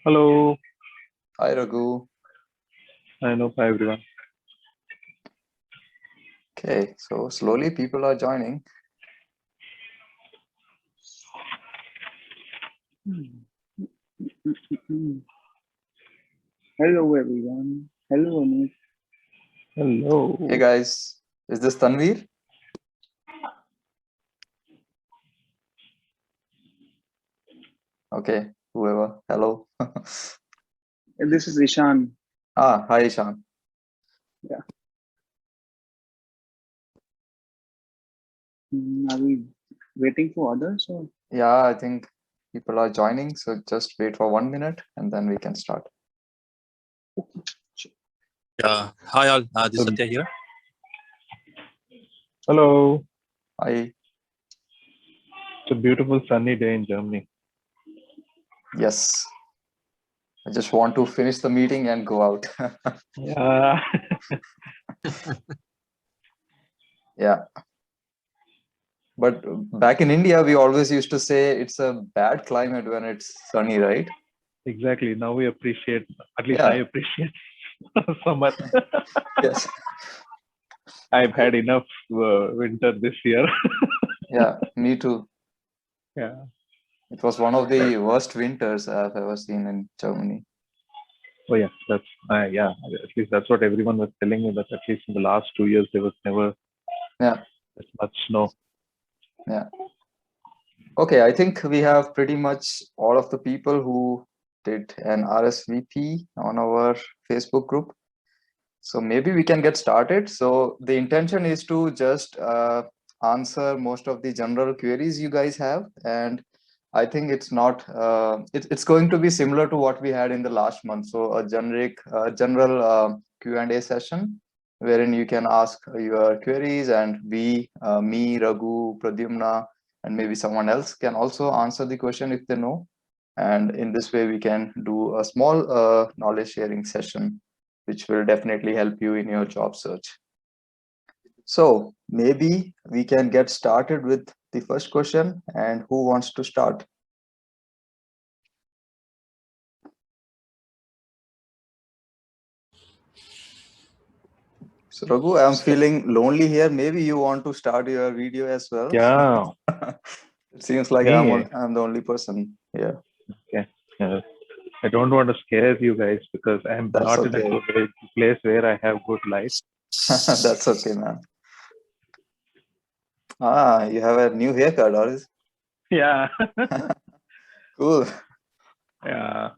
Hello, Hi Raghu. I know. Hi everyone. Okay, so slowly people are joining. Hello everyone. Hello Anish. Hello. Hey guys, is this Tanveer? Okay, whoever. Hello. This is Ishan. Hi Ishan. Yeah. Are we waiting for others or? Yeah, I think people are joining, so just wait for 1 minute and then we can start. Yeah. Hi all. This is Satya here. Hello. Hi. It's a beautiful sunny day in Germany. Yes. I just want to finish the meeting and go out. Yeah. Yeah. But back in India, we always used to say it's a bad climate when it's sunny, right? Exactly. Now we appreciate, at least Yeah. I appreciate summer. Yes. I've had enough winter this year. Yeah, me too. Yeah. It was one of the worst winters I've ever seen in Germany. Oh yeah, that's yeah. At least that's what everyone was telling me. That at least in the last 2 years there was never Yeah. as much snow. Yeah. Okay, I think we have pretty much all of the people who did an RSVP on our Facebook group. So maybe we can get started. So the intention is to just answer most of the general queries you guys have. And I think it's not, it's going to be similar to what we had in the last month. So a general Q&A session wherein you can ask your queries and we, me, Raghu, Pradyumna, and maybe someone else can also answer the question if they know. And in this way, we can do a small knowledge sharing session, which will definitely help you in your job search. So maybe we can get started with the first question. And who wants to start? So Raghu, I'm feeling lonely here. Maybe you want to start your video as well. Yeah. It seems like I'm the only person here. Okay. I don't want to scare you guys because I'm That's not okay. in a place where I have good light. That's okay, man. You have a new haircut, or is? Yeah. Cool. Yeah.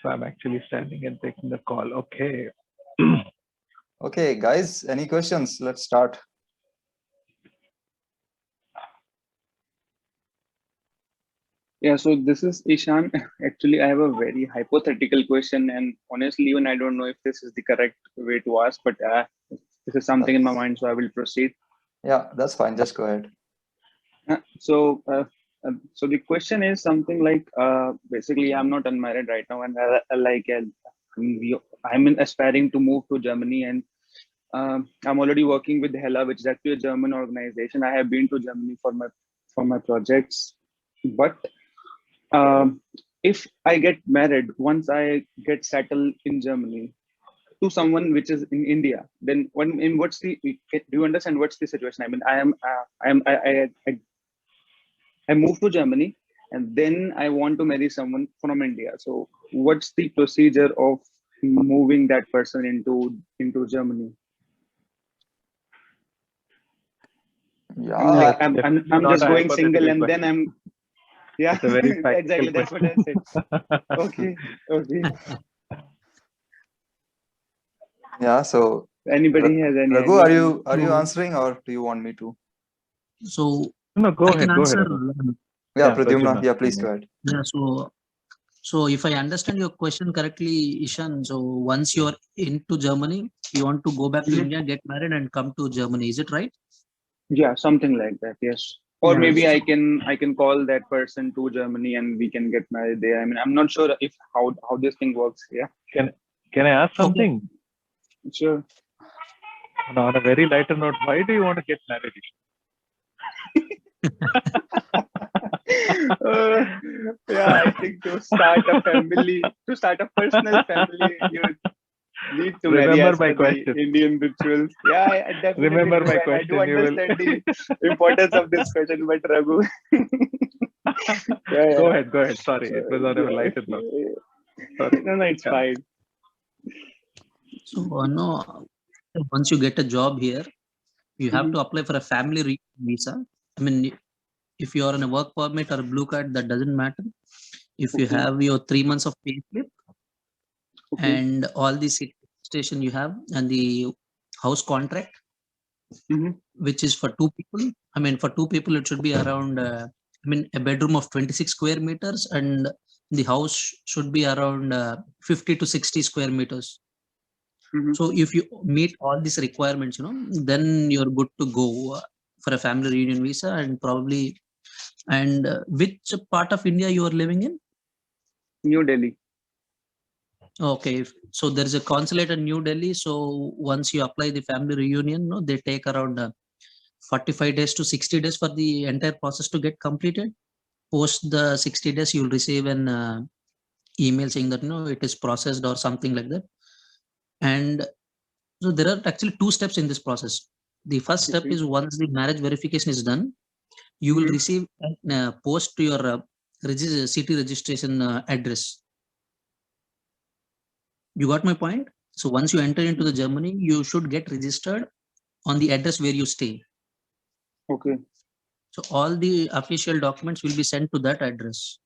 So I'm actually standing and taking the call. Okay. Okay, guys, any questions? Let's start. Yeah, so this is Ishan. Actually, I have a very hypothetical question, and honestly, even I don't know if this is the correct way to ask, but this is something in my mind, so I will proceed. Yeah, that's fine. Just go ahead. So the question is something like, basically, I'm not unmarried right now, and I'm aspiring to move to Germany, and I'm already working with Hella, which is actually a German organization. I have been to Germany for my projects, but if I get married, once I get settled in Germany to someone which is in India, then what's the, do you understand what's the situation? I mean, I moved to Germany and then I want to marry someone from India. So what's the procedure of moving that person into Germany? Yeah, I'm just going single and then I'm, yeah, It's a very exactly, that's what I said. Okay. Yeah, so Anybody has any Raghu, idea? are you answering or do you want me to? So No, go I ahead. can Go answer. ahead. Yeah, Pradyumna. Yeah, please go ahead. Yeah, so if I understand your question correctly, Ishan, so once you're into Germany, you want to go back to India, get married, and come to Germany. Is it right? Yeah, something like that. Yes. Or Yeah, maybe so- I can call that person to Germany and we can get married there. I mean, I'm not sure if how this thing works. Yeah. Can I ask something? Sure. On a very lighter note, why do you want to get married? Yeah, I think to start a family, to start a personal family, you need to marry Remember as my per the question. Indian rituals. Yeah, I definitely Remember do, my and I do question. You will. understand the importance of this question. But Raghu, yeah, Go yeah. ahead. Go ahead. Sorry, it was on a lighter note. Sorry. No, no, it's Yeah. fine. So no, once you get a job here, you have to apply for a family visa. I mean, if you are on a work permit or a blue card, that doesn't matter. If you Okay. have your 3 months of pay slip Okay. and all the station you have and the house contract, Mhm. which is for 2 people. I mean, for 2 people, it should be around, a bedroom of 26 square meters and the house should be around 50 to 60 square meters. Mhm. So if you meet all these requirements, then you're good to go for a family reunion visa and probably. And which part of India you are living in? New Delhi. Okay, so there is a consulate in New Delhi. So once you apply the family reunion, no, they take around 45 days to 60 days for the entire process to get completed. Post the 60 days, you'll receive an email saying that it is processed or something like that. And so there are actually 2 steps in this process. The first step Okay. is once the marriage verification is done, you will Mhm. receive a post to your city registration address. You got my point? So once you enter into the Germany, you should get registered on the address where you stay. Okay. So all the official documents will be sent to that address.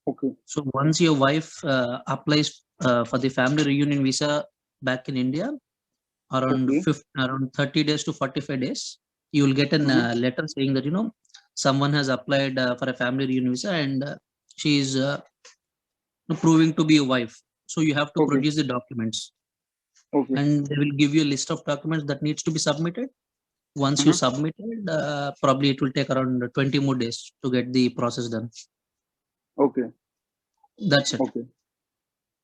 Okay. So once your wife applies for the family reunion visa back in India, around Okay. around 30 days to 45 days, you will get a Mhm. letter saying that someone has applied for a family reunion visa and she is proving to be a wife. So you have to Okay. produce the documents Okay. and they will give you a list of documents that needs to be submitted. Once you Mhm. submit it, probably it will take around 20 more days to get the process done. Okay. That's it. Okay.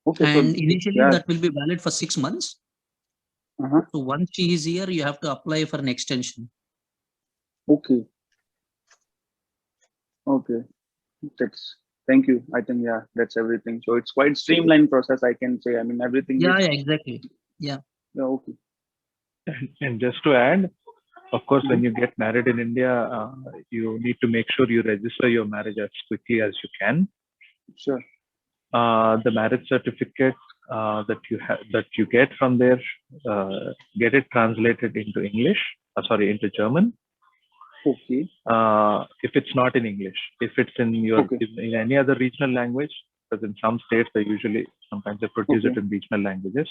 Okay. So And initially yeah. that will be valid for 6 months. Uh-huh. So once she is here, you have to apply for an extension. Okay. Okay. That's Thank you. I think that's everything. So it's quite streamlined process, I can say. I mean, everything Yeah, is exactly. Yeah. okay. And just to add, of course, when Mhm. you get married in India, you need to make sure you register your marriage as quickly as you can. Sure. The marriage certificate that you get from there, get it translated into English. Into German. Okay. If it's not in English, if it's in Okay. in any other regional language, because in some states sometimes they produce Okay. it in regional languages.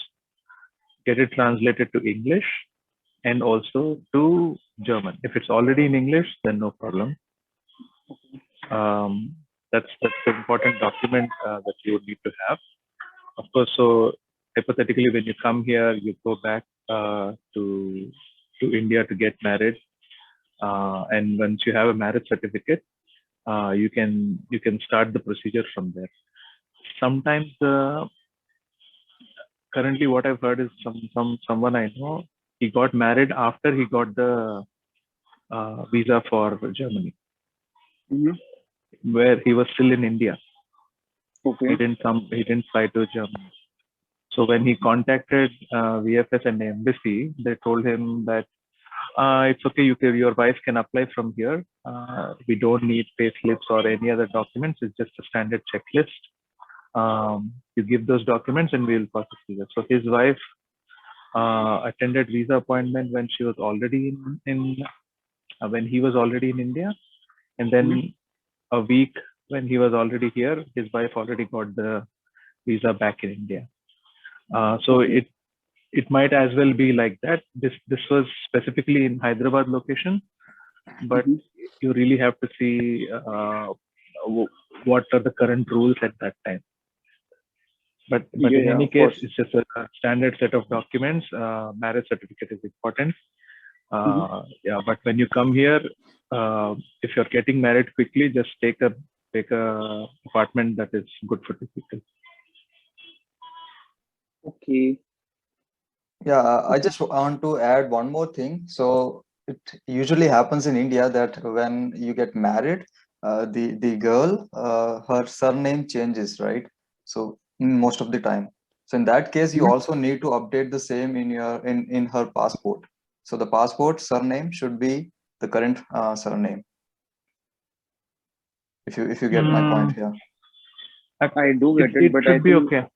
Get it translated to English and also to German. If it's already in English, then no problem. That's the important document that you would need to have. Of course, so hypothetically, when you come here, you go back to India to get married, and once you have a marriage certificate, you can start the procedure from there. Sometimes, currently, what I've heard is someone I know, he got married after he got the visa for Germany, Mhm. where he was still in India. Okay. He didn't fly to Germany. So when he contacted VFS and the embassy, they told him that it's okay, your wife can apply from here. We don't need pay slips or any other documents. It's just a standard checklist. You give those documents and we'll process visa. So his wife attended visa appointment when she was already when he was already in India, and then Mhm. a week when he was already here, his wife already got the visa back in India. So Okay. it might as well be like that. This was specifically in Hyderabad location, but Mhm. you really have to see what are the current rules at that time. But Yeah, in yeah, any of case, course. it's just a standard set of documents. Marriage certificate is important. Mhm. Yeah, but when you come here, if you're getting married quickly, just take a apartment that is good for two people. Okay. Yeah, I Okay. just want to add one more thing. So it usually happens in India that when you get married, the girl, her surname changes, right? So most of the time. So in that case, you also need to update the same in your in her passport. So the passport surname should be the current surname. If you get my point here. I do get it, It but I should be think okay.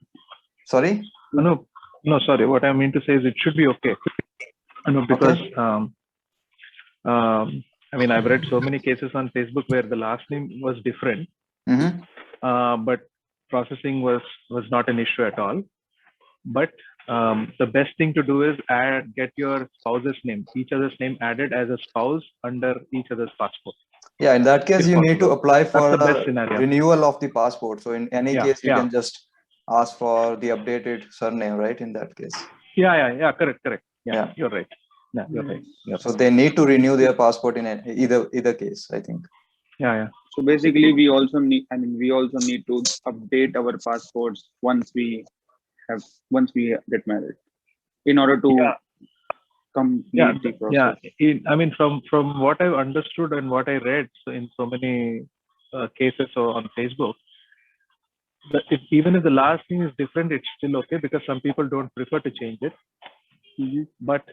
Sorry. No, sorry. What I mean to say is it should be okay. No, because I mean, I've read so many cases on Facebook where the last name was different, but processing was not an issue at all. But the best thing to do is get your spouse's name, each other's name added as a spouse under each other's passport. Yeah, in that case, If you need to possible. apply for That's the best a scenario. renewal of the passport. So in any Yeah, case, you yeah. can just ask for the updated surname, right? In that case. Yeah. Correct. Yeah. Yeah, you're right. Yeah, you're right. So they need to renew their passport in either case, I think. Yeah. so. Basically, we also need. I mean, we also need to update our passports once we get married, in order to complete the process. I mean, from what I've understood and what I read in so many cases on Facebook, even if the last name is different, it's still okay because some people don't prefer to change it. But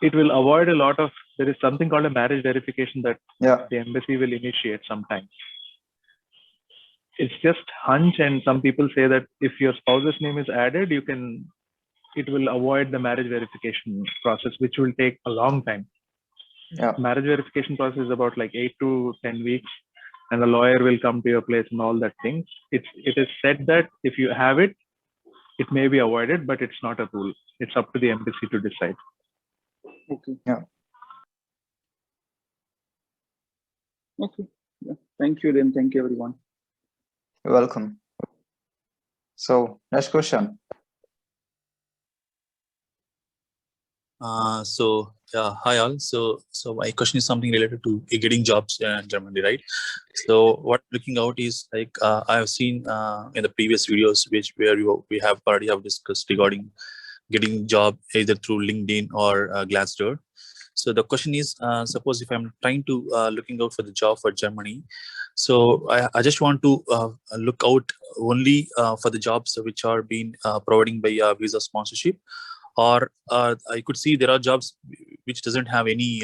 it will avoid a lot of. There is something called a marriage verification that the embassy will initiate sometimes. It's just hunch, and some people say that if your spouse's name is added, it will avoid the marriage verification process, which will take a long time. Marriage verification process is about like 8 to 10 weeks, and a lawyer will come to your place and all that things. It is said that if you have it, it may be avoided, but it's not a rule. It's up to the embassy to decide. Okay. Yeah. Okay. Yeah. Thank you then. Thank you, everyone. You're welcome. So next question. Hi all. So my question is something related to getting jobs in Germany, right? So what looking out is like I have seen in the previous videos where we have already discussed regarding getting job either through LinkedIn or Glassdoor. So the question is, suppose if I'm trying to looking out for the job for Germany, so I just want to look out only for the jobs which are being providing by visa sponsorship, or I could see there are jobs which doesn't have any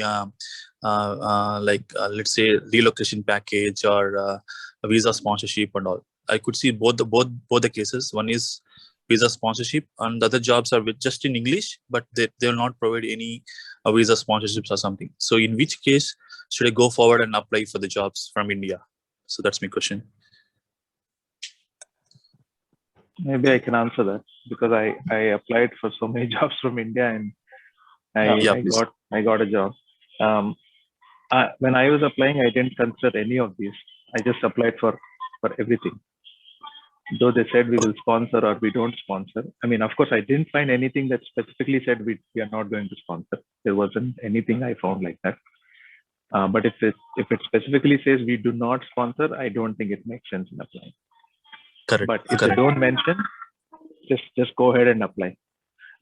let's say relocation package or a visa sponsorship and all. I could see both the cases. One is visa sponsorship, and the other jobs are just in English, but they will not provide any visa sponsorships or something. So in which case should I go forward and apply for the jobs from India? So that's my question. Maybe I can answer that because I applied for so many jobs from India, and I got a job. When I was applying, I didn't consider any of these. I just applied for everything. Though they said we will sponsor or we don't sponsor. I mean, of course, I didn't find anything that specifically said we are not going to sponsor. There wasn't anything I found like that. But if it specifically says we do not sponsor, I don't think it makes sense in applying. Correct. But if they don't mention, just go ahead and apply.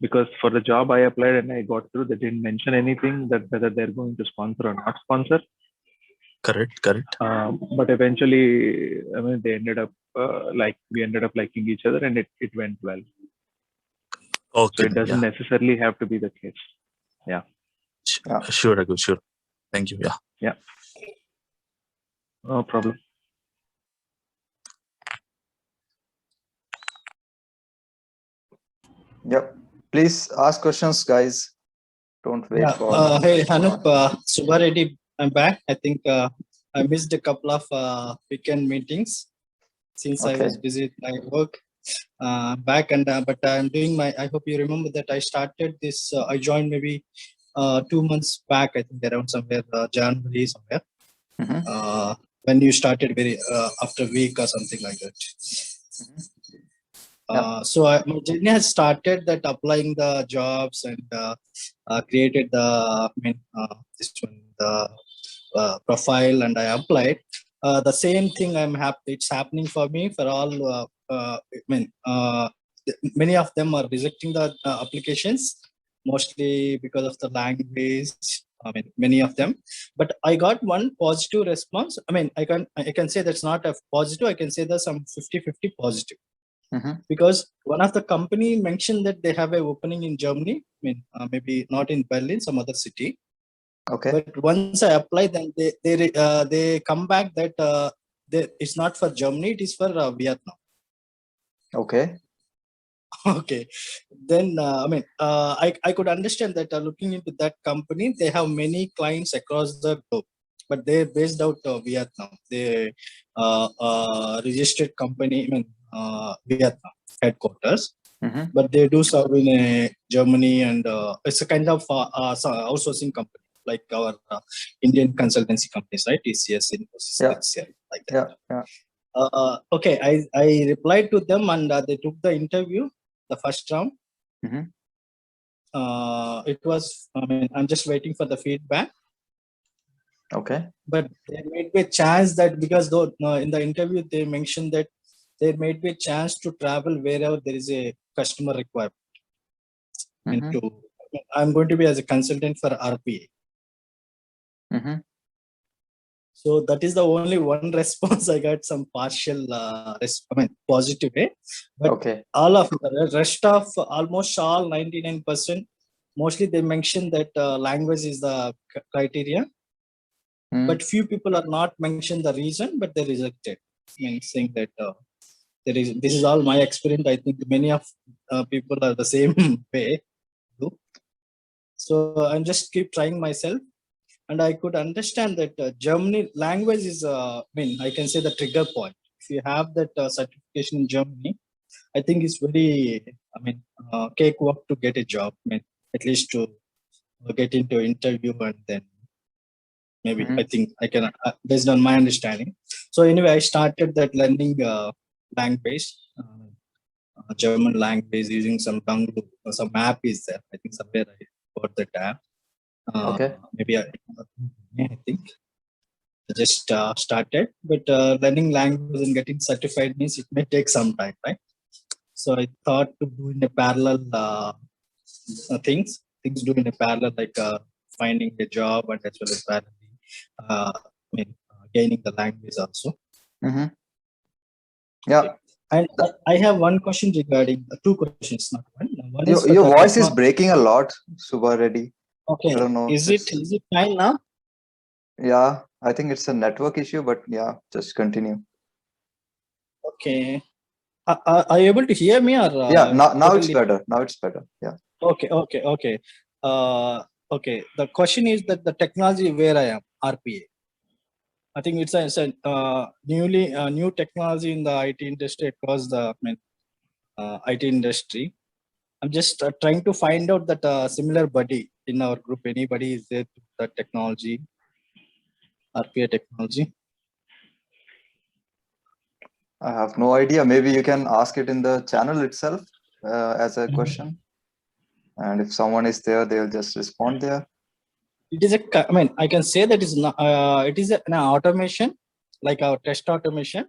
Because for the job I applied and I got through, they didn't mention anything that whether they're going to sponsor or not sponsor. Correct. But eventually, I mean, we ended up liking each other, and it went well. Okay. So it doesn't necessarily have to be the case. Yeah. Sure, Raghu. Sure. Thank you. Yeah. No problem. Yep. Please ask questions, guys. Don't wait for. Hey, Anup, Subba Reddy, I'm back. I think I missed a couple of weekend meetings since I was busy with my work. Back and but I'm doing my. I hope you remember that I started this. I joined maybe 2 months back. I think around somewhere January somewhere. When you started very after a week or something like that. So my journey has started that applying the jobs and created the profile, and I applied. The same thing it's happening for me for all. Many of them are rejecting the applications, mostly because of the language I mean, many of them, but I got one positive response. I mean, I can say that's not a positive. I can say there's some 50-50 positive. Because one of the company mentioned that they have a opening in Germany. I mean, maybe not in Berlin, some other city. Okay. But once I apply, then they come back that it's not for Germany, it is for Vietnam. Okay. Okay, then I mean, I could understand that looking into that company, they have many clients across the globe, but they're based out of Vietnam. They registered company in Vietnam headquarters, but they do serve in Germany, and it's a kind of outsourcing company like our Indian consultancy companies, right? TCS, Infosys, Yeah. HCL, like that. Yeah. Okay, I replied to them, and they took the interview, the first round. It was, I mean, I'm just waiting for the feedback. Okay. But there might be a chance that, because though in the interview they mentioned that there might be a chance to travel wherever there is a customer requirement. And I'm going to be as a consultant for RPA. So that is the only one response I got, some partial, positive way. But all of the rest of almost all 99%, mostly they mentioned that language is the criteria. But few people are not mentioned the reason, but they rejected. I mean, saying that this is all my experience. I think many of people are the same way. So I'm just keep trying myself. And I could understand that Germany language is, I mean, I can say the trigger point. If you have that certification in Germany, I think it's very, I mean, cakewalk to get a job. I mean, at least to get into interview, and then maybe I think I can, based on my understanding. So anyway, I started that learning language, German language, using some some app is there. I think somewhere I got that app. Maybe I think I just started, but learning language and getting certified means it may take some time, right? So I thought to do in a parallel things do in a parallel, like finding a job, and as well as parallel, gaining the language also. Yeah. And I have one question regarding two questions, not one. One is your voice is breaking a lot, Subha Reddy. Okay. I don't know. Is it fine now? Yeah, I think it's a network issue, but yeah, just continue. Okay. Are you able to hear me, or? Yeah, now it's better. Now it's better. Yeah. Okay. Okay. The question is that the technology where I am, RPA. I think it's a new technology in the IT industry across the IT industry. I'm just trying to find out that similar buddy in our group. Anybody is there to that technology, RPA technology? I have no idea. Maybe you can ask it in the channel itself as a question. And if someone is there, they'll just respond there. It is I mean, I can say that is not, it is an automation, like our test automation,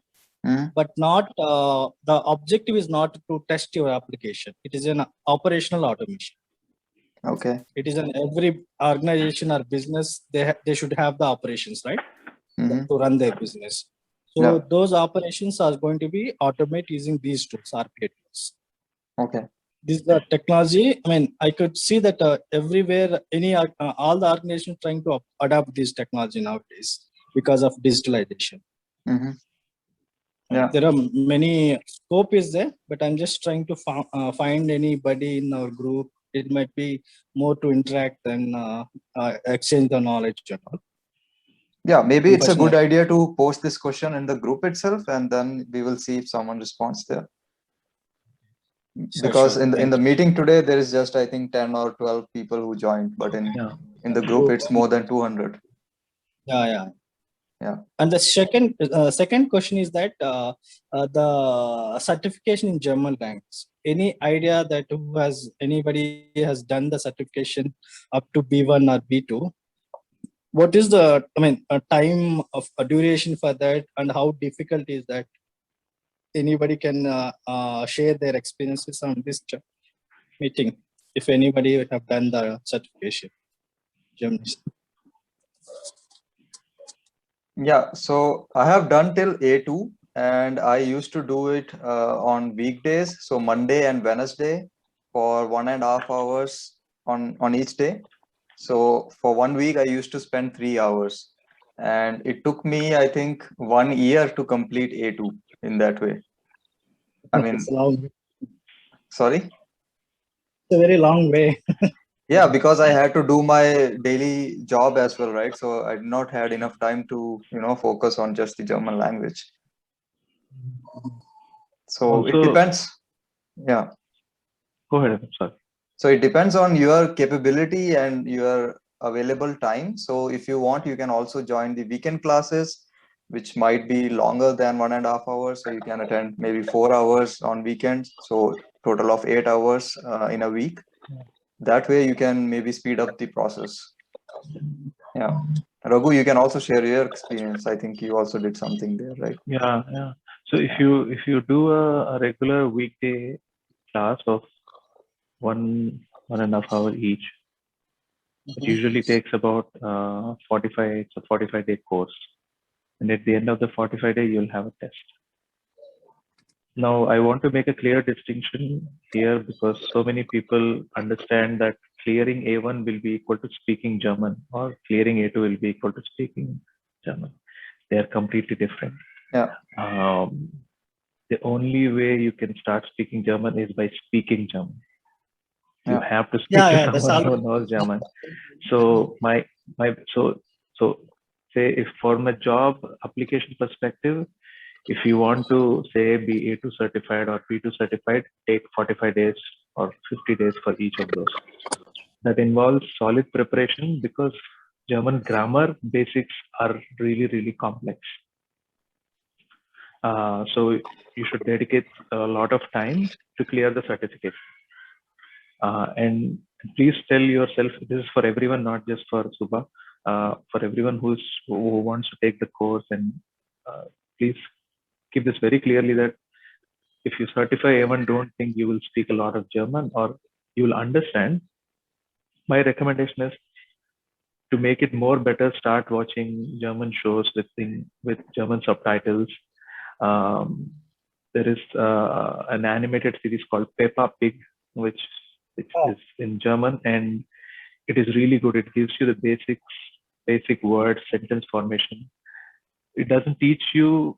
but not, the objective is not to test your application. It is an operational automation. Okay. It is an every organization or business, they should have the operations, right? To run their business. So those operations are going to be automated using these tools, RPA tools. Okay. This is the technology. I mean, I could see that everywhere, all the organizations trying to adopt this technology nowadays because of digitalization. Yeah. There are many scope is there, but I'm just trying to find anybody in our group. It might be more to interact and exchange the knowledge and all. Yeah, maybe it's a good idea to post this question in the group itself, and then we will see if someone responds there. Because in the meeting today, there is just, I think, 10 or 12 people who joined, but in the group, it's more than 200. Yeah. And the second question is that the certification in German language. Any idea that anybody has done the certification up to B1 or B2? What is the time of duration for that, and how difficult is that? Anybody can share their experiences on this meeting, if anybody have done the certification. Germany. Yeah, so I have done till A2, and I used to do it on weekdays, so Monday and Wednesday for 1.5 hours on each day. So for 1 week, I used to spend 3 hours, and it took me, I think, 1 year to complete A2 in that way. I mean, It's a long, sorry. it's a very long way. Yeah, because I had to do my daily job as well, right? So I did not had enough time to, focus on just the German language. So it Also, depends. Yeah. go ahead. I'm sorry. So it depends on your capability and your available time. So if you want, you can also join the weekend classes, which might be longer than 1.5 hours. So you can attend maybe 4 hours on weekends. So total of 8 hours in a week. That way you can maybe speed up the process. Yeah. Raghu, you can also share your experience. I think you also did something there, right? Yeah, yeah. So if you do a regular weekday class of 1.5 hour each, it usually takes about 45. It's a 45-day course, and at the end of the 45-day, you'll have a test. Now, I want to make a clear distinction here because so many people understand that clearing A1 will be equal to speaking German, or clearing A2 will be equal to speaking German. They are completely different. Yeah. The only way you can start speaking German is by speaking German. You Yeah. have to speak Yeah, to that's someone who all. knows German. So so say if from a job application perspective, if you want to say be A2 certified or B2 certified, take 45 days or 50 days for each of those. That involves solid preparation because German grammar basics are really, really complex. So you should dedicate a lot of time to clear the certificate. And please tell yourself, this is for everyone, not just for Subha, for everyone who wants to take the course. And please keep this very clearly that if you certify A1, don't think you will speak a lot of German or you will understand. My recommendation is to make it more better, start watching German shows with German subtitles. There is an animated series called Peppa Pig, which is in German, and it is really good. It gives you the basic words, sentence formation. It doesn't teach you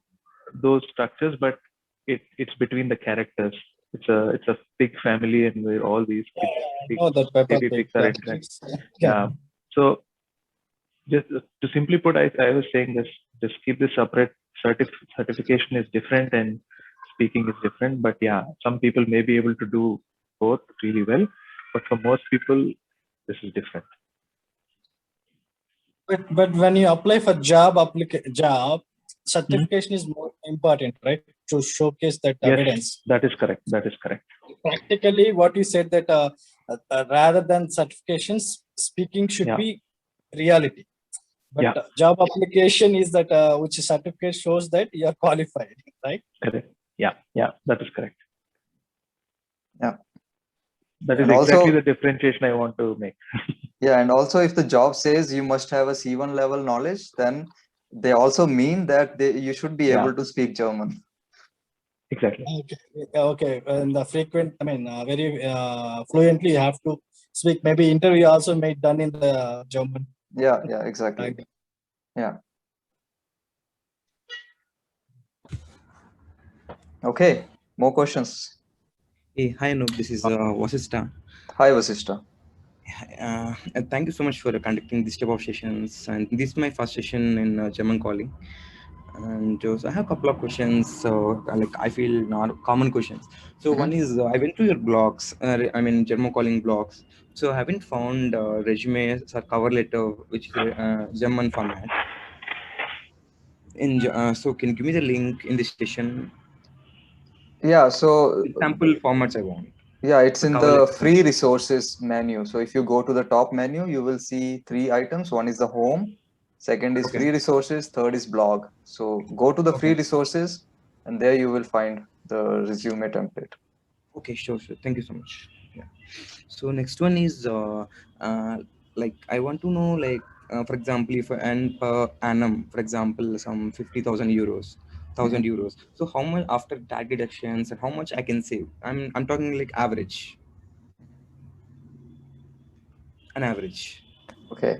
those structures, but it's between the characters. It's a big family, and where all these Oh, that Peppa baby Pig. pigs are Yeah. interacting. Yeah. Yeah. So just to simply put, I was saying this: just keep this separate. Certification is different, and speaking is different. But yeah, some people may be able to do both really well, but for most people, this is different. But when you apply for job, certification is more important, right? To showcase that Yes, evidence. that is correct. That is correct. Practically, what you said that rather than certifications, speaking should Yeah. be reality. But Yeah. job application is that which certificate shows that you are qualified, right? Correct. Yeah, that is correct. Yeah. That is And exactly also, the differentiation I want to make. yeah, and also if the job says you must have a C1 level knowledge, then they also mean that you should be Yeah. able to speak German. Exactly. Okay. And the frequent, very fluently you have to speak. Maybe interview also made done in the German. Yeah, exactly. Like, Yeah. Okay, more questions. Hey, hi, Anoop. This is Vasista. Hi, Vasista. And thank you so much for conducting this type of sessions. And this is my first session in German calling. And so I have a couple of questions. So, like, I feel not common questions. So, one is I went to your blogs. German calling blogs. So, I haven't found resume or cover letter which is German format. So, can you give me the link in this session? Yeah. So Sample formats I want. yeah, it's in cover the letter. free resources menu. So if you go to the top menu, you will see 3 items. One is the home, second is Okay. free resources, third is blog. So go to the free resources and there you will find the resume template. Okay, sure. Thank you so much. Yeah. So next one is like I want to know, like, for example, if I earn per annum, for example, some 50,000 euros, 1,000 euros. So how much after tax deductions and how much I can save? I'm talking like average, an average. Okay.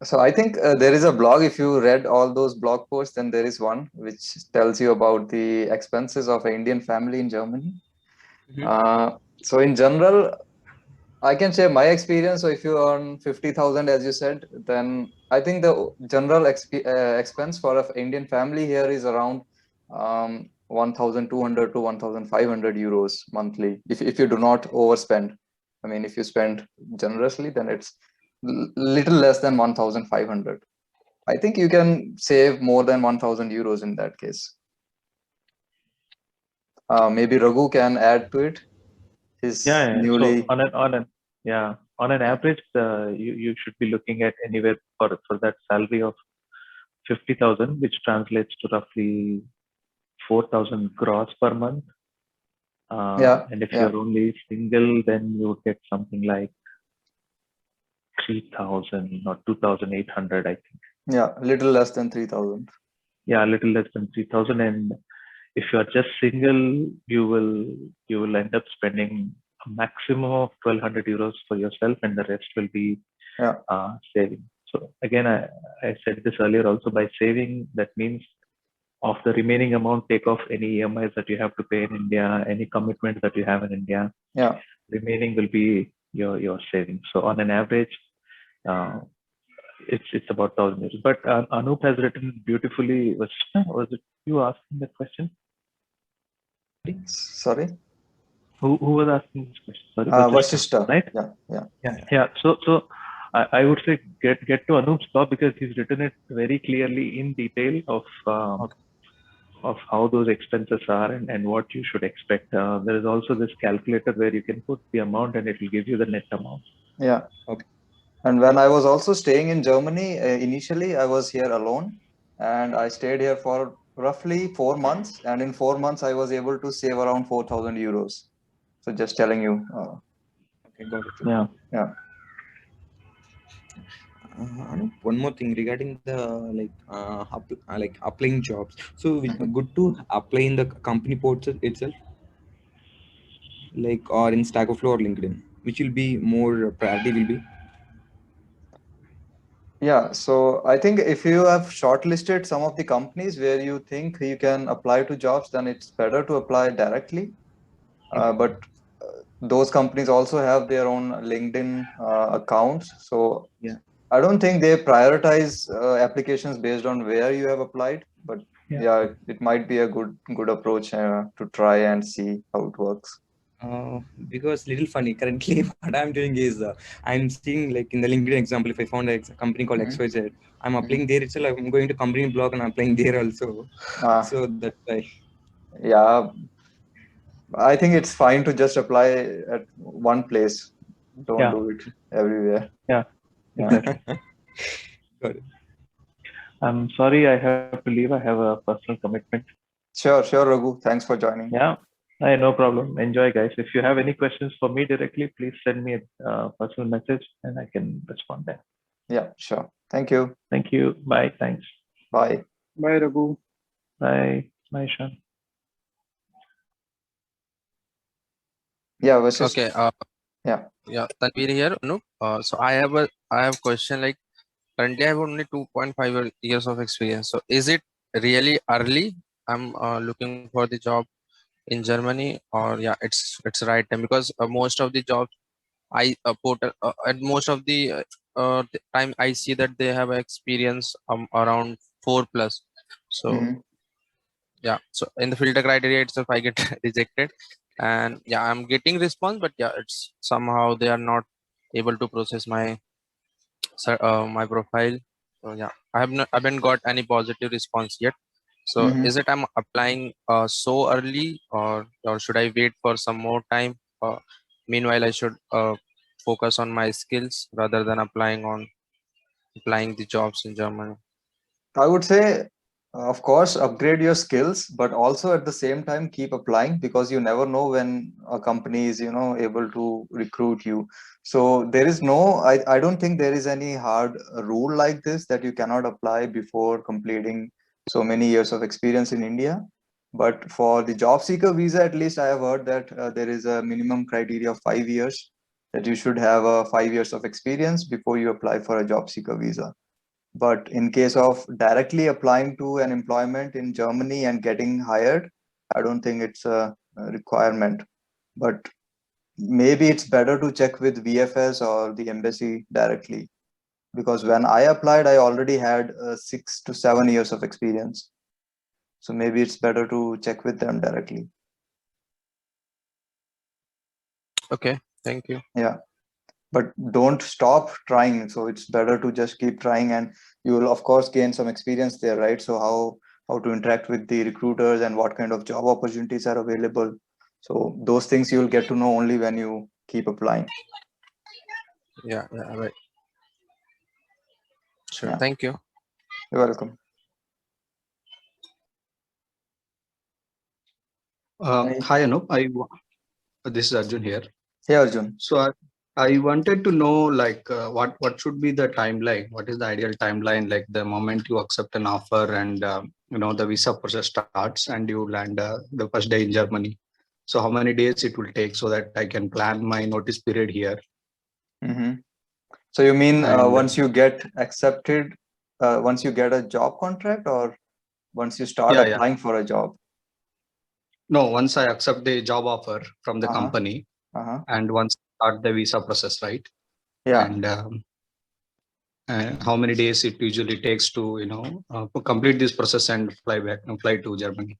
So I think there is a blog. If you read all those blog posts, then there is one which tells you about the expenses of an Indian family in Germany. So in general, I can share my experience. So if you earn 50,000, as you said, then I think the general expense for an Indian family here is around 1,200 to 1,500 euros monthly. If you do not overspend, I mean, if you spend generously, then it's little less than 1,500. I think you can save more than 1,000 euros in that case. Maybe Raghu can add to it. His Yeah. newly. So on an average, you should be looking at anywhere for that salary of 50,000, which translates to roughly 4,000 gross per month. And if you're only single, then you would get something like 3,000 or 2,800, I think. Yeah, a little less than 3,000. Yeah, a little less than 3,000. And if you are just single, you will end up spending a maximum of 1,200 euros for yourself, and the rest will be saving. So again, I said this earlier also, by saving, that means of the remaining amount, take off any EMIs that you have to pay in India, any commitments that you have in India. Yeah. Remaining will be your savings. So on an average, it's about 1,000 euros. But Anup has written beautifully. Was it you asking that question? Sorry. Who was asking this question? Sorry, Vashishta. Right? Yeah. So I would say get to Anup's blog, because he's written it very clearly in detail of how those expenses are and what you should expect. There is also this calculator where you can put the amount and it will give you the net amount. Yeah. Okay. And when I was also staying in Germany, initially I was here alone, and I stayed here for roughly 4 months. And in 4 months, I was able to save around 4,000 euros. So just telling you. Okay, got it. Yeah. One more thing regarding the like applying jobs. So good to apply in the company portal itself, like, or in Stack Overflow or LinkedIn, which will be more priority will be. Yeah, so I think if you have shortlisted some of the companies where you think you can apply to jobs, then it's better to apply directly. But those companies also have their own LinkedIn accounts. So I don't think they prioritize applications based on where you have applied. But yeah, it might be a good approach to try and see how it works. Because little funny, currently what I'm doing is I'm seeing, like in the LinkedIn example, if I found a company called XYZ, I'm applying there itself. I'm going to company blog and I'm applying there also. So that's why. Yeah, I think it's fine to just apply at one place. Don't do it everywhere. Yeah, exactly. Got it. I'm sorry, I have to leave. I have a personal commitment. Sure, Raghu. Thanks for joining. Yeah, no problem. Enjoy, guys. If you have any questions for me directly, please send me a personal message and I can respond there. Yeah, sure. Thank you. Thank you. Bye. Thanks. Bye. Bye, Raghu. Bye. Bye, Sean. Yeah, Okay. Yeah. Tanveer here, Anup. So I have question, like currently I have only 2.5 years of experience. So is it really early? I'm looking for the job in Germany, or it's right time, because most of the jobs I put at most of the time I see that they have experience around 4+. So so in the filter criteria itself I get rejected, and I'm getting response, but it's somehow they are not able to process my my profile. So I haven't got any positive response yet. So is it I'm applying so early, or should I wait for some more time? Meanwhile I should focus on my skills rather than applying the jobs in Germany. I would say of course, upgrade your skills, but also at the same time keep applying, because you never know when a company is, able to recruit you. So there is I don't think there is any hard rule like this that you cannot apply before completing so many years of experience in India. But for the job seeker visa, at least I have heard that there is a minimum criteria of 5 years, that you should have 5 years of experience before you apply for a job seeker visa. But in case of directly applying to an employment in Germany and getting hired, I don't think it's a requirement. But maybe it's better to check with VFS or the embassy directly. Because when I applied, I already had 6 to 7 years of experience. So maybe it's better to check with them directly. Okay, thank you. Yeah. But don't stop trying. So it's better to just keep trying, and you will of course gain some experience there, right? So how to interact with the recruiters and what kind of job opportunities are available. So those things you'll get to know only when you keep applying. Yeah, right. Sure. Yeah. Thank you. You're welcome. Hi Anup, this is Arjun here. Hey Arjun. So I wanted to know like what should be the timeline? What is the ideal timeline? Like the moment you accept an offer and the visa process starts and you land the first day in Germany. So how many days it will take so that I can plan my notice period here? Mm-hmm. So you mean And, once you get accepted, once you get a job contract, or once you start applying for a job? No, once I accept the job offer from the company, and once I start the visa process, right? Yeah. And how many days it usually takes to complete this process and fly to Germany?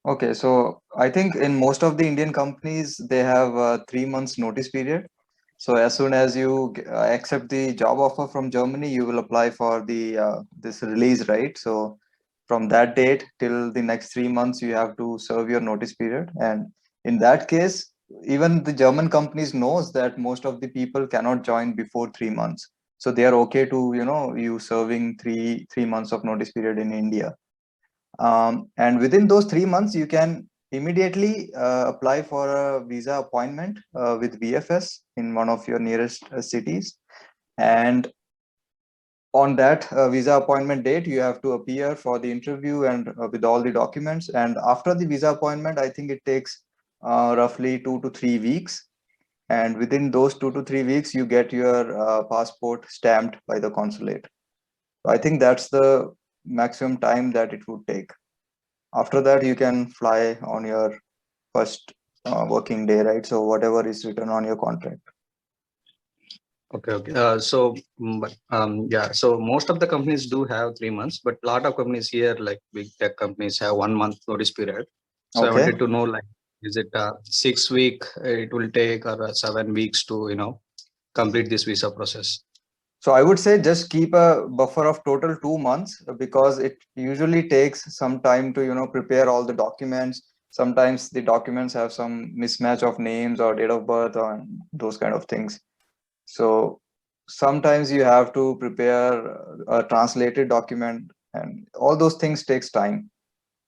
Okay, so I think in most of the Indian companies they have 3 months notice period. So as soon as you accept the job offer from Germany, you will apply for the this release, right? So from that date till the next 3 months, you have to serve your notice period. And in that case, even the German companies knows that most of the people cannot join before 3 months. So they are okay to, you serving three months of notice period in India. And within those 3 months, you can immediately apply for a visa appointment with VFS in one of your nearest cities. And on that visa appointment date, you have to appear for the interview and with all the documents. And after the visa appointment, I think it takes roughly 2 to 3 weeks. And within those 2 to 3 weeks, you get your passport stamped by the consulate. I think that's the maximum time that it would take. After that, you can fly on your first working day, right? So whatever is written on your contract. Okay. So most of the companies do have 3 months, but a lot of companies here, like big tech companies, have 1 month notice period. So I wanted to know, like, is it 6 week it will take, or 7 weeks to complete this visa process? So I would say just keep a buffer of total 2 months, because it usually takes some time to prepare all the documents. Sometimes the documents have some mismatch of names or date of birth or those kind of things. So sometimes you have to prepare a translated document, and all those things takes time.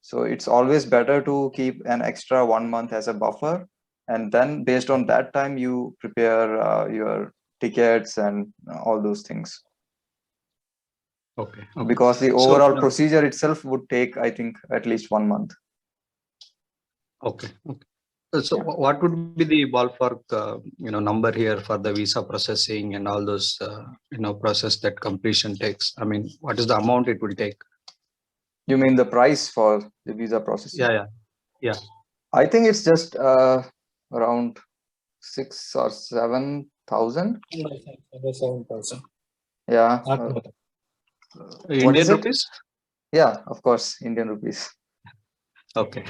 So it's always better to keep an extra 1 month as a buffer, and then based on that time you prepare your tickets and all those things. Okay. Because the overall procedure itself would take, I think, at least 1 month. Okay. So what would be the ballpark number here for the visa processing and all those process that completion takes? I mean, what is the amount it will take? You mean the price for the visa processing? Yeah. I think it's just around 6,000 or 7,000. 7,000. Yeah. Indian rupees? Yeah, of course, Indian rupees. Okay.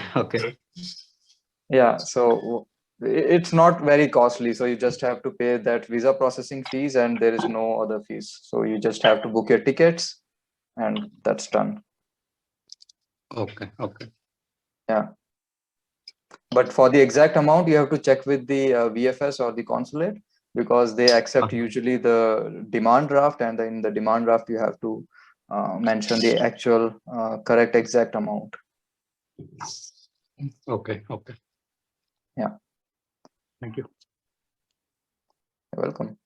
Yeah, so it's not very costly. So you just have to pay that visa processing fees, and there is no other fees. So you just have to book your tickets, and that's done. Okay. Yeah. But for the exact amount, you have to check with the VFS or the consulate, because they accept usually the demand draft, and in the demand draft you have to mention the actual correct exact amount. Okay. Okay. Yeah. Thank you. You're welcome.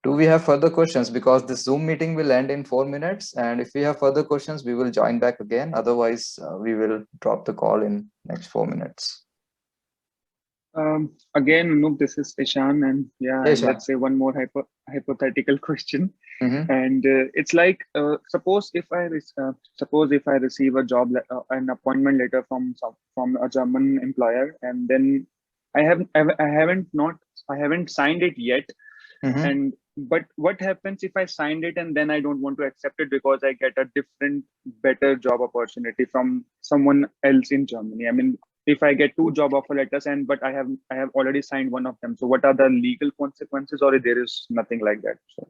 Do we have further questions? Because this Zoom meeting will end in 4 minutes. And if we have further questions, we will join back again. Otherwise, we will drop the call in next 4 minutes. Again, Anup, this is Ishan, and Hey, Ishan. let's say one more hypothetical question. Mhm. And it's like, suppose if I receive a job, an appointment letter from a German employer, and then I haven't signed it yet. Mhm. But what happens if I signed it and then I don't want to accept it because I get a different, better job opportunity from someone else in Germany? I mean, if I get 2 job offer letters but I have already signed one of them, so what are the legal consequences, or there is nothing like that? So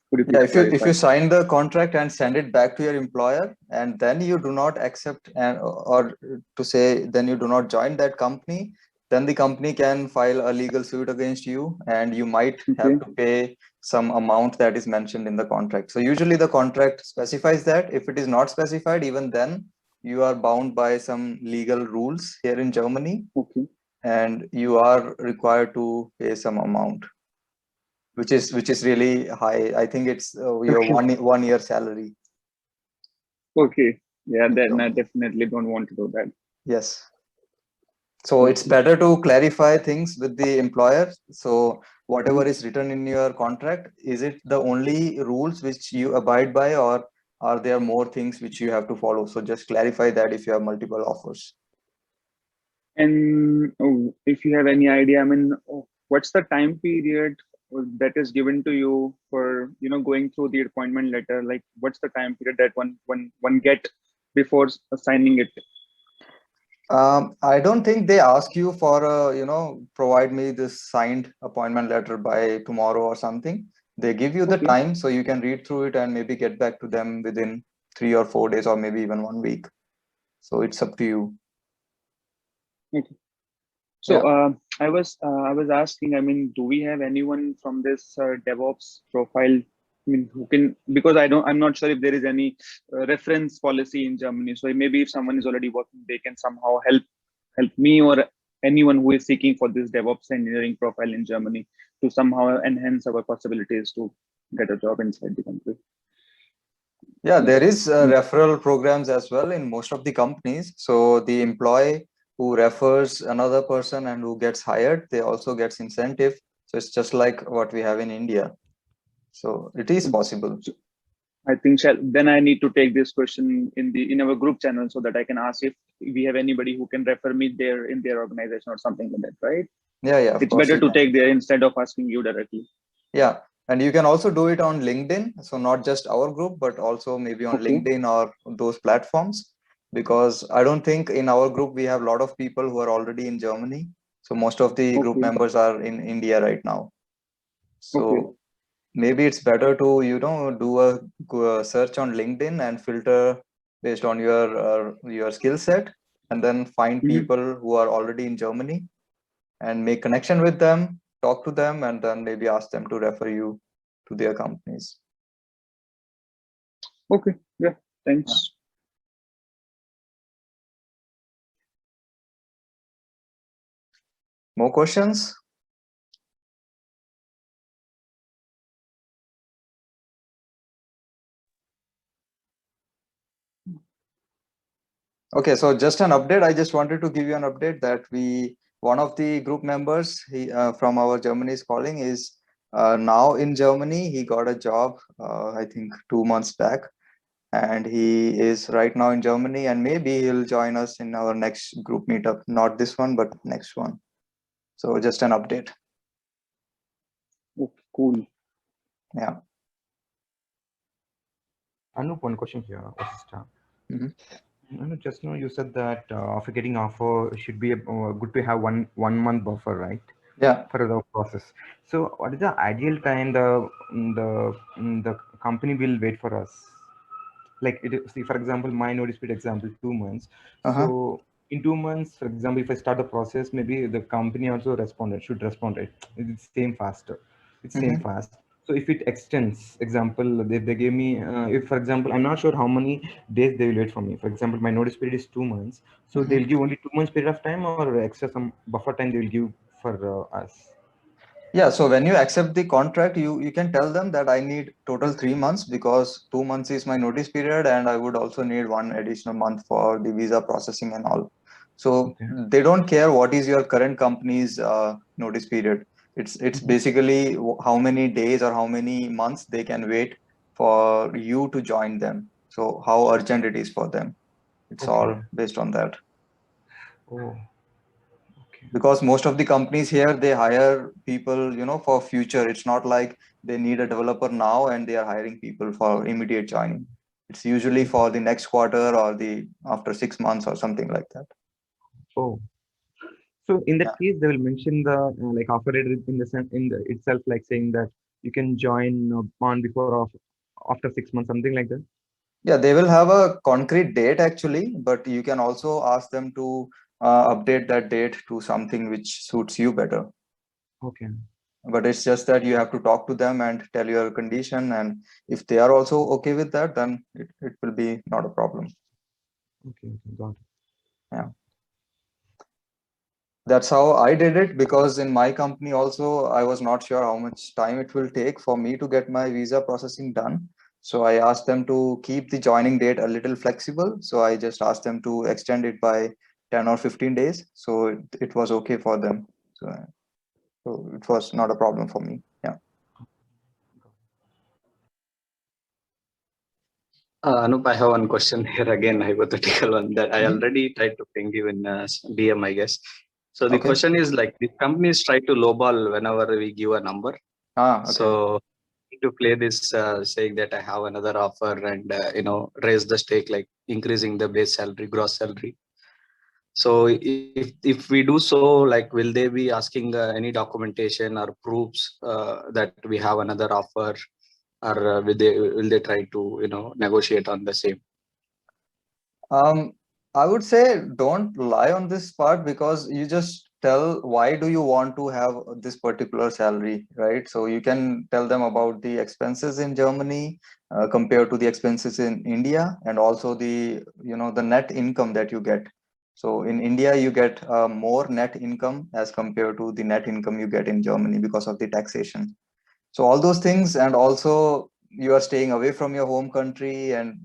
could you Yeah, please clarify? if you sign the contract and send it back to your employer, and then you do not accept or to say then you do not join that company, then the company can file a legal suit against you, and you might have to pay some amount that is mentioned in the contract. So usually the contract specifies that. If it is not specified, even then you are bound by some legal rules here in Germany, and you are required to pay some amount, which is really high. I think it's your 1 year salary. Okay. Yeah, then I definitely don't want to do that. Yes. So it's better to clarify things with the employer. So whatever is written in your contract, is it the only rules which you abide by, or are there more things which you have to follow? So just clarify that if you have multiple offers. And if you have any idea, I mean, what's the time period that is given to you for, going through the appointment letter? Like, what's the time period that one get before signing it? I don't think they ask you for provide me this signed appointment letter by tomorrow or something. They give you the time so you can read through it and maybe get back to them within 3 or 4 days, or maybe even 1 week. So it's up to you. Okay. So I was asking, I mean, do we have anyone from this DevOps profile? I mean, who can, because I'm not sure if there is any reference policy in Germany. So maybe if someone is already working, they can somehow help me or anyone who is seeking for this DevOps engineering profile in Germany to somehow enhance our possibilities to get a job inside the country. Yeah, there is referral programs as well in most of the companies. So the employee who refers another person and who gets hired, they also gets incentive. So it's just like what we have in India. So it is possible. I think then I need to take this question in our group channel so that I can ask if we have anybody who can refer me there in their organization or something like that, right? Yeah. It's better to take there instead of asking you directly. Yeah. And you can also do it on LinkedIn. So not just our group, but also maybe on LinkedIn or those platforms, because I don't think in our group we have a lot of people who are already in Germany. So most of the group members are in India right now. So maybe it's better to, do a search on LinkedIn and filter based on your skill set, and then find people who are already in Germany and make connection with them, talk to them, and then maybe ask them to refer you to their companies. Okay. Yeah. Thanks. More questions? Okay, so just an update. I just wanted to give you an update that one of the group members from our Germany is calling is now in Germany. He got a job, I think 2 months back, and he is right now in Germany, and maybe he'll join us in our next group meetup. Not this one, but next one. So just an update. Okay, cool. Yeah. Anup, one question here. Just now you said that after getting offer, it should be good to have one month buffer, right? Yeah. For the process. So what is the ideal time the company will wait for us? Like see, for example, my notice period example, 2 months. So in 2 months, for example, if I start the process, maybe the company also should respond, right? It's same faster. It's same fast. So if it extends, example, if they gave me, if for example, I'm not sure how many days they will wait for me. For example, my notice period is 2 months. So they'll give only 2 months period of time, or extra some buffer time they will give for us. Yeah, so when you accept the contract, you can tell them that I need total 3 months because 2 months is my notice period, and I would also need one additional month for the visa processing and all. So Okay. they don't care what is your current company's notice period. It's basically how many days or how many months they can wait for you to join them. So how urgent it is for them. It's all Okay. based on that. Oh, okay. Because most of the companies here, they hire people, for future. It's not like they need a developer now and they are hiring people for immediate joining. It's usually for the next quarter or the after 6 months or something like that. Oh, so in that Yeah. case, they will mention the like offer letter in the in the itself, like saying that you can join on before of after 6 months, something like that. Yeah, they will have a concrete date actually, but you can also ask them to update that date to something which suits you better. Okay. But it's just that you have to talk to them and tell your condition, and if they are also okay with that, then it will be not a problem. Okay. Okay. Got it. Yeah. That's how I did it, because in my company also, I was not sure how much time it will take for me to get my visa processing done. So I asked them to keep the joining date a little flexible. So I just asked them to extend it by 10 or 15 days. So it was okay for them. So it was not a problem for me. Yeah. Anup, I have one question here again, hypothetical one that I Mhm. already tried to ping you in DM, I guess. So the Okay. question is like the companies try to lowball whenever we give a number. Okay. So to play this saying that I have another offer and raise the stake, like increasing the base salary, gross salary. So if we do so, like will they be asking any documentation or proofs that we have another offer, or will they try to negotiate on the same? I would say don't lie on this part, because you just tell why do you want to have this particular salary, right? So you can tell them about the expenses in Germany compared to the expenses in India, and also the net income that you get. So in India, you get more net income as compared to the net income you get in Germany because of the taxation. So all those things, and also you are staying away from your home country, and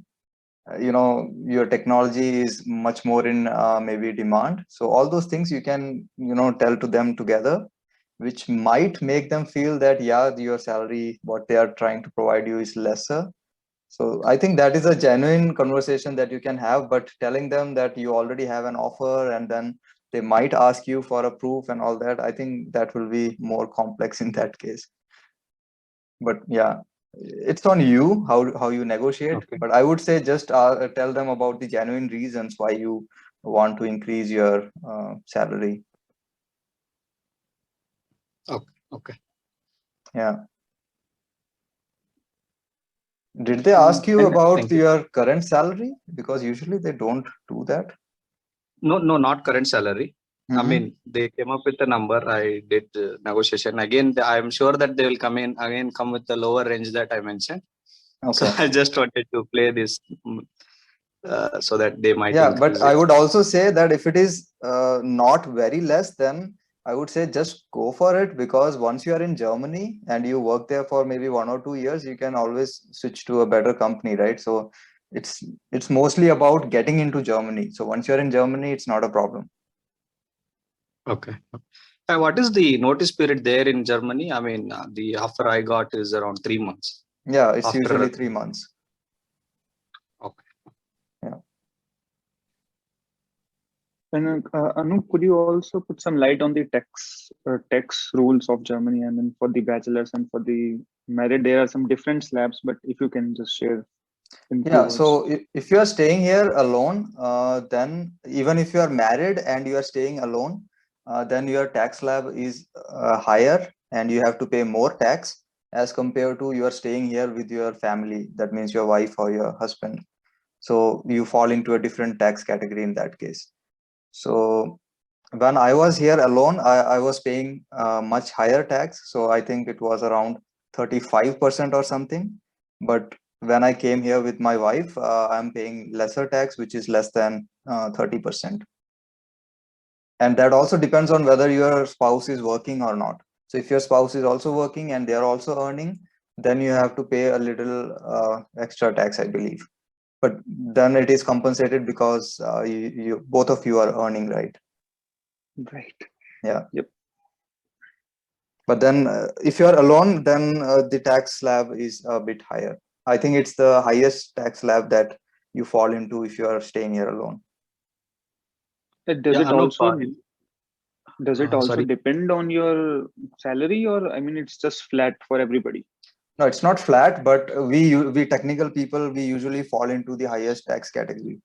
your technology is much more in maybe demand. So all those things you can tell to them together, which might make them feel that, yeah, your salary, what they are trying to provide you, is lesser. So I think that is a genuine conversation that you can have. But telling them that you already have an offer and then they might ask you for a proof and all that, I think that will be more complex in that case. But yeah, it's on you how you negotiate. Okay. But I would say just tell them about the genuine reasons why you want to increase your salary. Okay. Yeah. Did they ask you And about thank you. your current salary? Because usually they don't do that. No, not current salary. I mean, they came up with a number. I did negotiation again. I'm sure that they will come with the lower range that I mentioned. So Okay. I just wanted to play this so that they might Yeah, but increase I it. would also say that if it is not very less, then I would say just go for it, because once you are in Germany and you work there for maybe 1 or 2 years, you can always switch to a better company, right? So it's mostly about getting into Germany. So once you're in Germany, it's not a problem. Okay. What is the notice period there in Germany? I mean, the offer I got is around 3 months. Yeah, it's After usually 3 months. Okay. Yeah. And Anup, could you also put some light on the tax rules of Germany? I mean, for the bachelors and for the married, there are some different slabs, but if you can just share in few Yeah, words. so if you are staying here alone, then even if you are married and you are staying alone, then your tax slab is higher and you have to pay more tax as compared to you are staying here with your family. That means your wife or your husband. So you fall into a different tax category in that case. So when I was here alone, I was paying much higher tax. So I think it was around 35% or something. But when I came here with my wife, I'm paying lesser tax, which is less than 30%. And that also depends on whether your spouse is working or not. So if your spouse is also working and they're also earning, then you have to pay a little extra tax, I believe. But then it is compensated because you both of you are earning, right? Right. Yeah. Yep. But then if you're alone, then the tax slab is a bit higher. I think it's the highest tax slab that you fall into if you are staying here alone. Does Yeah, it Anup, also sorry. depend on your salary, or I mean it's just flat for everybody? No, it's not flat, but we technical people, we usually fall into the highest tax category.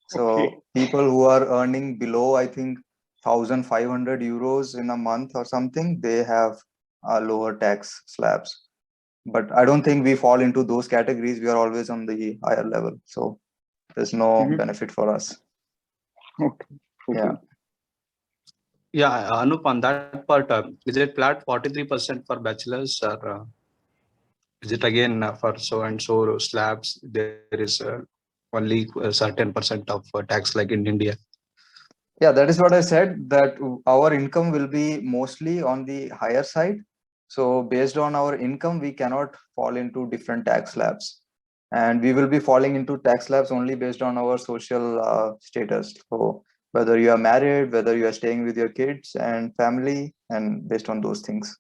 So Okay. people who are earning below, I think, 1,500 euros in a month or something, they have lower tax slabs. But I don't think we fall into those categories. We are always on the higher level. So there's no Mhm. benefit for us. Okay. Yeah. Yeah, Anup, on that part, is it flat 43% for bachelors, or is it again for so and so slabs? There is only a certain percent of tax like in India. Yeah, that is what I said, that our income will be mostly on the higher side. So based on our income, we cannot fall into different tax slabs. And we will be falling into tax slabs only based on our social status. So whether you are married, whether you are staying with your kids and family, and based on those things.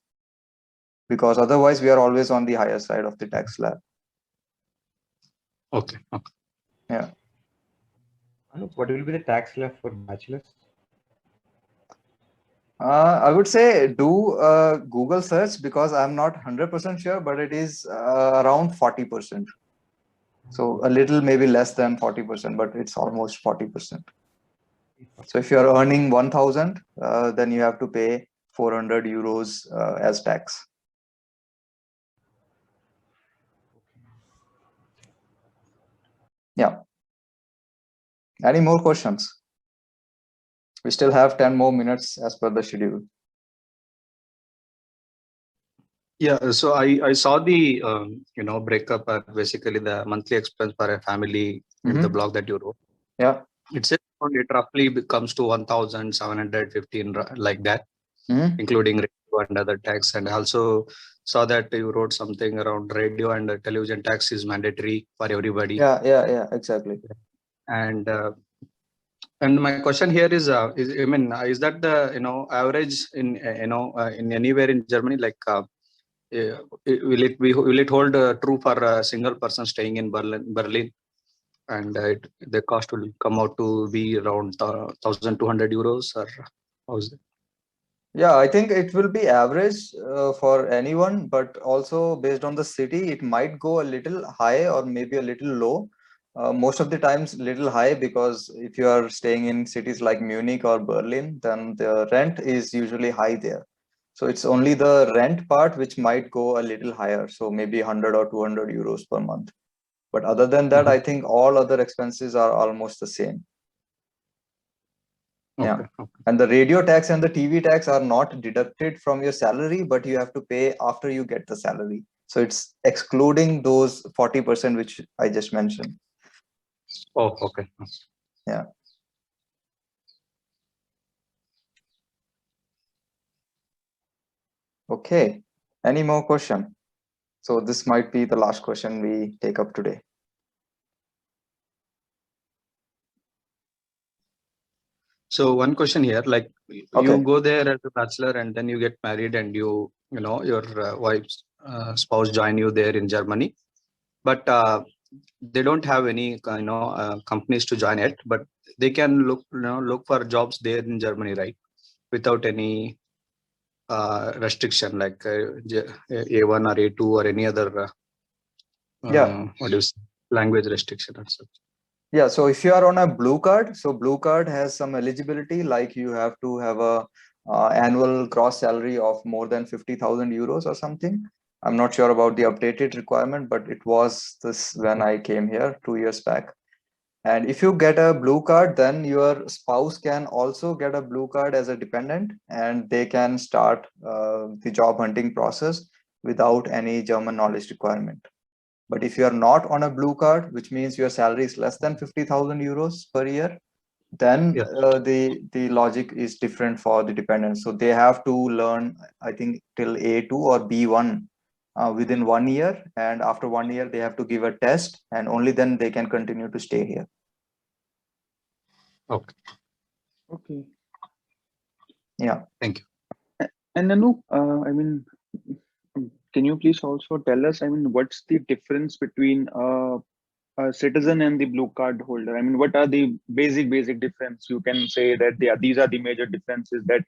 Because otherwise, we are always on the higher side of the tax slab. Okay. Yeah. Anup, what will be the tax slab for bachelors? I would say do a Google search because I'm not 100% sure, but it is around 40%. So a little maybe less than 40%, but it's almost 40%. So if you're earning 1,000, then you have to pay 400 euros as tax. Yeah. Any more questions? We still have 10 more minutes as per the schedule. Yeah, so I saw the breakup, basically the monthly expense for a family in the blog that you wrote. Yeah. It says it roughly becomes to 1,715 like that, including radio and other tax. And I also saw that you wrote something around radio and television tax is mandatory for everybody. Yeah, exactly. And my question here is I mean, is that the average in in anywhere in Germany? Like, will it hold true for a single person staying in Berlin? And the cost will come out to be around 1,200 euros, or how's it? Yeah, I think it will be average for anyone, but also based on the city, it might go a little high or maybe a little low. Most of the times, little high, because if you are staying in cities like Munich or Berlin, then the rent is usually high there. So it's only the rent part which might go a little higher. So maybe 100 or 200 euros per month. But other than that, I think all other expenses are almost the same. Yeah. And the radio tax and the TV tax are not deducted from your salary, but you have to pay after you get the salary. So it's excluding those 40% which I just mentioned. Oh, okay. Yeah. Okay. Any more question? So this might be the last question we take up today. So one question here, like you go there as a bachelor and then you get married and your wife's spouse join you there in Germany, but they don't have any companies to join it, but they can look for jobs there in Germany, right? Without any restriction like A1 or A2 or any other what do you say, language restriction or such. Yeah, so if you are on a blue card, so blue card has some eligibility, like you have to have a annual gross salary of more than 50,000 euros or something. I'm not sure about the updated requirement, but it was this when I came here 2 years back. And if you get a blue card, then your spouse can also get a blue card as a dependent, and they can start the job hunting process. without any German knowledge requirement. But if you are not on a blue card, which means your salary is less than 50,000 euros per year, then Yes. the logic is different for the dependents. So they have to learn, I think, till A2 or B1 within 1 year. And after 1 year, they have to give a test, and only then they can continue to stay here. Okay. Okay. Yeah. Thank you. And Anoop, I mean, can you please also tell us, I mean, what's the difference between a citizen and the blue card holder? I mean, what are the basic difference? You can say that these are the major differences that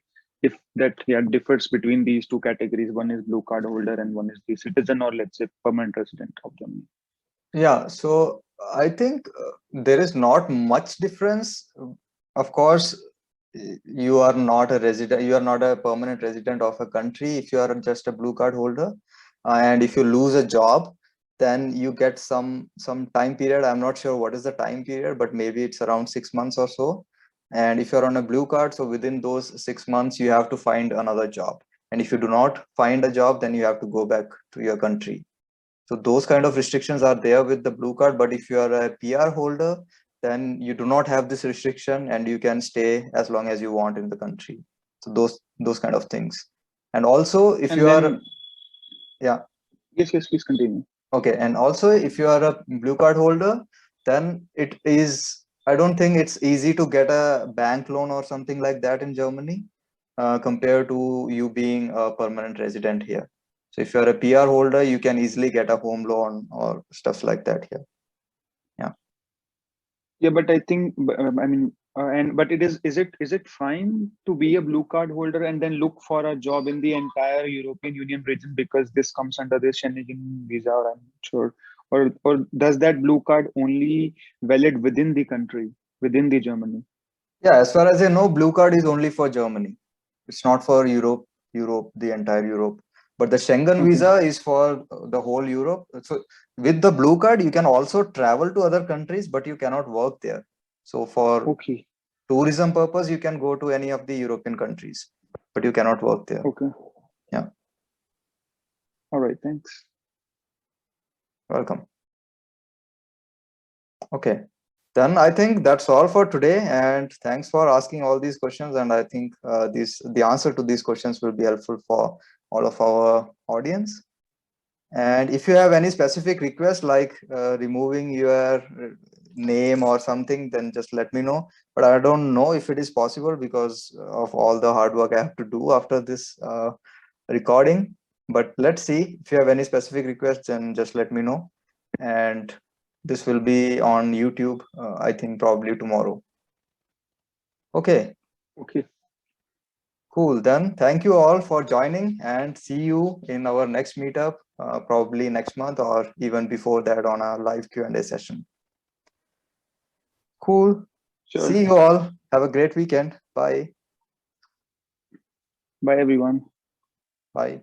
differs between these two categories. One is blue card holder and one is the citizen, or let's say permanent resident of Germany. Yeah, so I think there is not much difference. Of course, you are not a resident, you are not a permanent resident of a country if you are just a blue card holder. And if you lose a job, then you get some time period. I'm not sure what is the time period, but maybe it's around 6 months or so. And if you're on a blue card, so within those 6 months, you have to find another job. And if you do not find a job, then you have to go back to your country. So those kind of restrictions are there with the blue card. But if you are a PR holder, then you do not have this restriction and you can stay as long as you want in the country. So those kind of things. And also if And you then, are, yeah. Yes, please continue. Okay. And also if you are a blue card holder, then it is, I don't think it's easy to get a bank loan or something like that in Germany compared to you being a permanent resident here. So if you're a PR holder, you can easily get a home loan or stuff like that here. Yeah. Yeah, but I think, I mean, but is it fine to be a blue card holder and then look for a job in the entire European Union region, because this comes under the Schengen visa, or I'm not sure, or does that blue card only valid within the country, within the Germany? Yeah, as far as I know, blue card is only for Germany. It's not for Europe, the entire Europe. But the Schengen Okay. visa is for the whole Europe. So with the blue card, you can also travel to other countries, but you cannot work there. So for Okay. tourism purpose, you can go to any of the European countries, but you cannot work there. Okay. Yeah. All right. Thanks. Welcome. Okay. Then I think that's all for today. And thanks for asking all these questions. And I think the answer to these questions will be helpful for all of our audience. And if you have any specific request, like removing your name or something, then just let me know. But I don't know if it is possible because of all the hard work I have to do after this recording. But let's see. If you have any specific requests, then just let me know. And this will be on YouTube, I think probably tomorrow. Okay. Okay. Cool. Then thank you all for joining, and see you in our next meetup, probably next month or even before that on our live Q&A session. Cool. Sure. See you all. Have a great weekend. Bye. Bye, everyone. Bye.